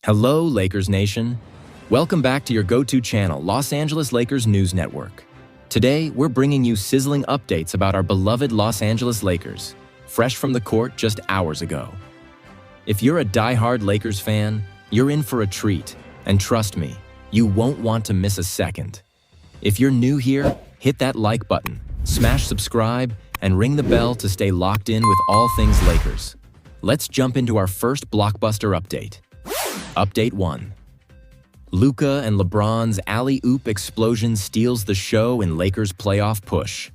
Hello, Lakers Nation. Welcome back to your go-to channel, Los Angeles Lakers News Network. Today, we're bringing you sizzling updates about our beloved Los Angeles Lakers, fresh from the court just hours ago. If you're a die-hard Lakers fan, you're in for a treat, and trust me, you won't want to miss a second. If you're new here, hit that like button, smash subscribe, and ring the bell to stay locked in with all things Lakers. Let's jump into our first blockbuster update. Update 1. Luka and LeBron's alley-oop explosion steals the show in Lakers' playoff push.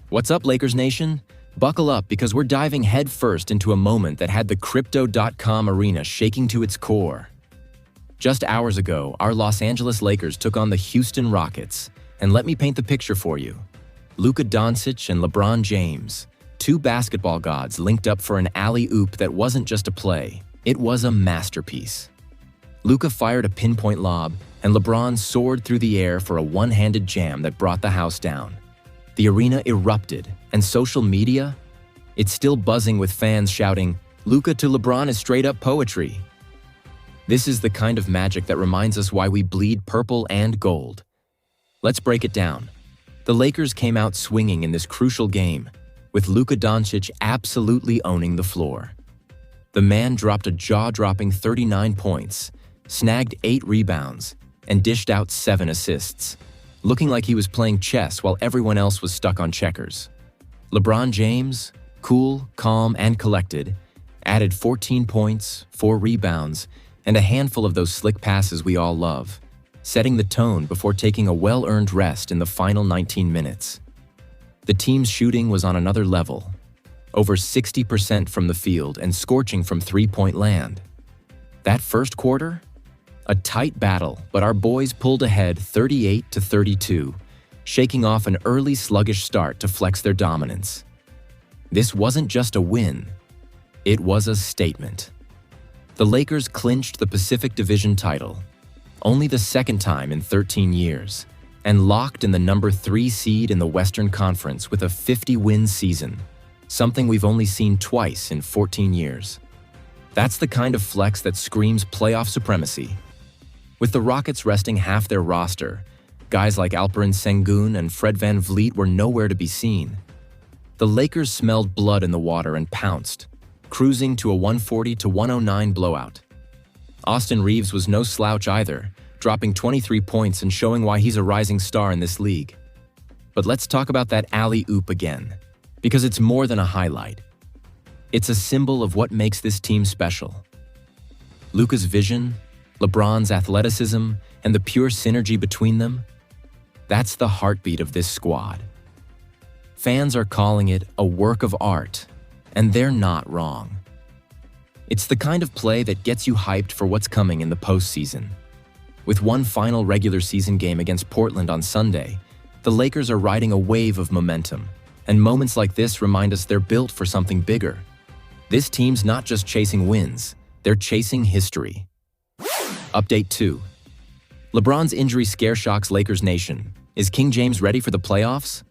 What's up, Lakers Nation? Buckle up because we're diving headfirst into a moment that had the Crypto.com arena shaking to its core. Just hours ago, our Los Angeles Lakers took on the Houston Rockets, and let me paint the picture for you. Luka Doncic and LeBron James, two basketball gods linked up for an alley-oop that wasn't just a play, it was a masterpiece. Luka fired a pinpoint lob, and LeBron soared through the air for a one-handed jam that brought the house down. The arena erupted, and social media? It's still buzzing with fans shouting, "Luka to LeBron is straight-up poetry." This is the kind of magic that reminds us why we bleed purple and gold. Let's break it down. The Lakers came out swinging in this crucial game, with Luka Doncic absolutely owning the floor. The man dropped a jaw-dropping 39 points, snagged 8 rebounds, and dished out 7 assists, looking like he was playing chess while everyone else was stuck on checkers. LeBron James, cool, calm, and collected, added 14 points, 4 rebounds, and a handful of those slick passes we all love, setting the tone before taking a well-earned rest in the final 19 minutes. The team's shooting was on another level, over 60% from the field and scorching from three-point land. That first quarter? A tight battle, but our boys pulled ahead 38-32, shaking off an early sluggish start to flex their dominance. This wasn't just a win, it was a statement. The Lakers clinched the Pacific Division title, only the second time in 13 years, and locked in the number 3 seed in the Western Conference with a 50-win season, something we've only seen twice in 14 years. That's the kind of flex that screams playoff supremacy. With the Rockets resting half their roster, guys like Alperen Sengun and Fred VanVleet were nowhere to be seen. The Lakers smelled blood in the water and pounced, cruising to a 140-109 blowout. Austin Reaves was no slouch either, dropping 23 points and showing why he's a rising star in this league. But let's talk about that alley-oop again, because it's more than a highlight. It's a symbol of what makes this team special. Luka's vision, LeBron's athleticism, and the pure synergy between them, that's the heartbeat of this squad. Fans are calling it a work of art, and they're not wrong. It's the kind of play that gets you hyped for what's coming in the postseason. With one final regular season game against Portland on Sunday, the Lakers are riding a wave of momentum, and moments like this remind us they're built for something bigger. This team's not just chasing wins, they're chasing history. Update 2. LeBron's injury scare shocks Lakers Nation. Is King James ready for the playoffs?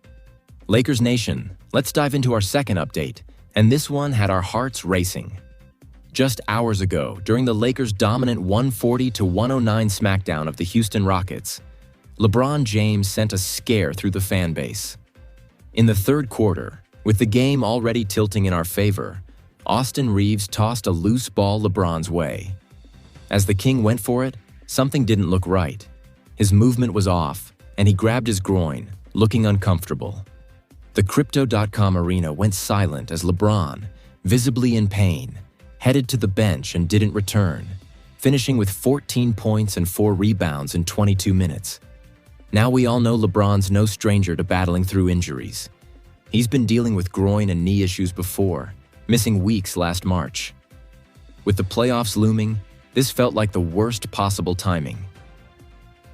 Lakers Nation, let's dive into our second update, and this one had our hearts racing. Just hours ago, during the Lakers' dominant 140-109 smackdown of the Houston Rockets, LeBron James sent a scare through the fan base. In the third quarter, with the game already tilting in our favor, Austin Reaves tossed a loose ball LeBron's way. As the King went for it, something didn't look right. His movement was off, and he grabbed his groin, looking uncomfortable. The Crypto.com arena went silent as LeBron, visibly in pain, headed to the bench and didn't return, finishing with 14 points and 4 rebounds in 22 minutes. Now we all know LeBron's no stranger to battling through injuries. He's been dealing with groin and knee issues before, missing weeks last March. With the playoffs looming, this felt like the worst possible timing.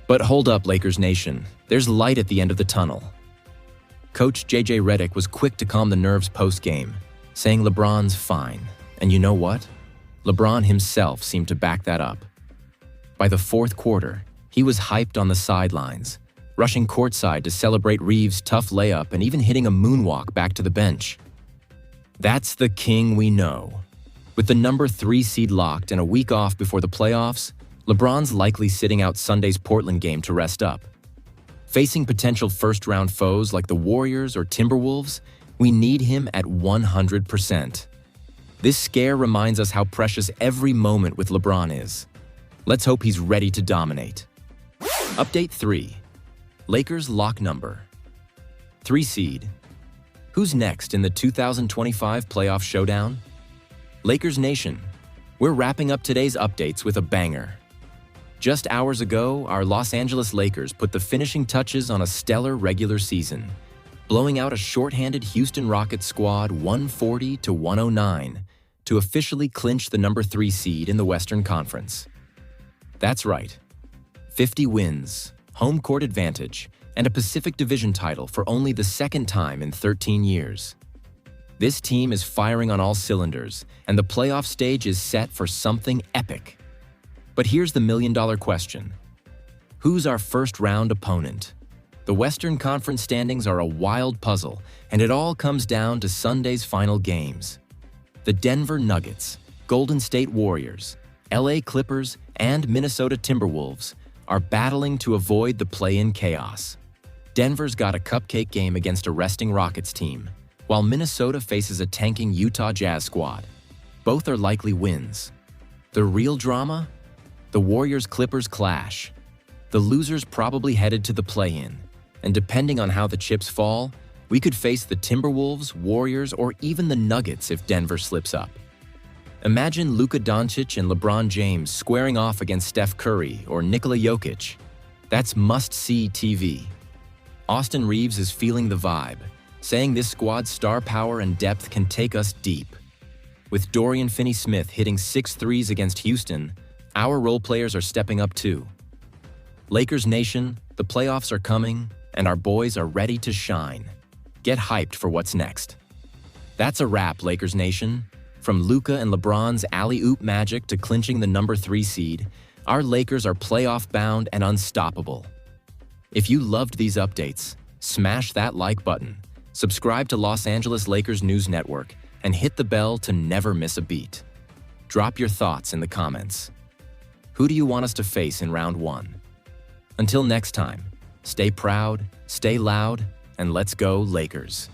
But hold up, Lakers Nation, there's light at the end of the tunnel. Coach JJ Redick was quick to calm the nerves post-game, saying LeBron's fine. And you know what? LeBron himself seemed to back that up. By the fourth quarter, he was hyped on the sidelines, rushing courtside to celebrate Reaves' tough layup and even hitting a moonwalk back to the bench. That's the King we know. With the number 3 seed locked and a week off before the playoffs, LeBron's likely sitting out Sunday's Portland game to rest up. Facing potential first-round foes like the Warriors or Timberwolves, we need him at 100%. This scare reminds us how precious every moment with LeBron is. Let's hope he's ready to dominate. Update 3. Lakers lock number. 3 seed. Who's next in the 2025 playoff showdown? Lakers Nation, we're wrapping up today's updates with a banger. Just hours ago, our Los Angeles Lakers put the finishing touches on a stellar regular season, blowing out a shorthanded Houston Rockets squad 140-109 to officially clinch the number 3 seed in the Western Conference. That's right. 50 wins, home court advantage, and a Pacific Division title for only the second time in 13 years. This team is firing on all cylinders, and the playoff stage is set for something epic. But here's the million-dollar question. Who's our first-round opponent? The Western Conference standings are a wild puzzle, and it all comes down to Sunday's final games. The Denver Nuggets, Golden State Warriors, LA Clippers, and Minnesota Timberwolves are battling to avoid the play-in chaos. Denver's got a cupcake game against a resting Rockets team, while Minnesota faces a tanking Utah Jazz squad. Both are likely wins. The real drama? The Warriors-Clippers clash. The losers probably headed to the play-in, and depending on how the chips fall, we could face the Timberwolves, Warriors, or even the Nuggets if Denver slips up. Imagine Luka Doncic and LeBron James squaring off against Steph Curry or Nikola Jokic. That's must-see TV. Austin Reaves is feeling the vibe, saying this squad's star power and depth can take us deep. With Dorian Finney-Smith hitting 6 threes against Houston, our role players are stepping up too. Lakers Nation, the playoffs are coming, and our boys are ready to shine. Get hyped for what's next. That's a wrap, Lakers Nation. From Luka and LeBron's alley-oop magic to clinching the number 3 seed, our Lakers are playoff-bound and unstoppable. If you loved these updates, smash that like button, subscribe to Los Angeles Lakers News Network, and hit the bell to never miss a beat. Drop your thoughts in the comments. Who do you want us to face in round 1? Until next time, stay proud, stay loud, and let's go Lakers.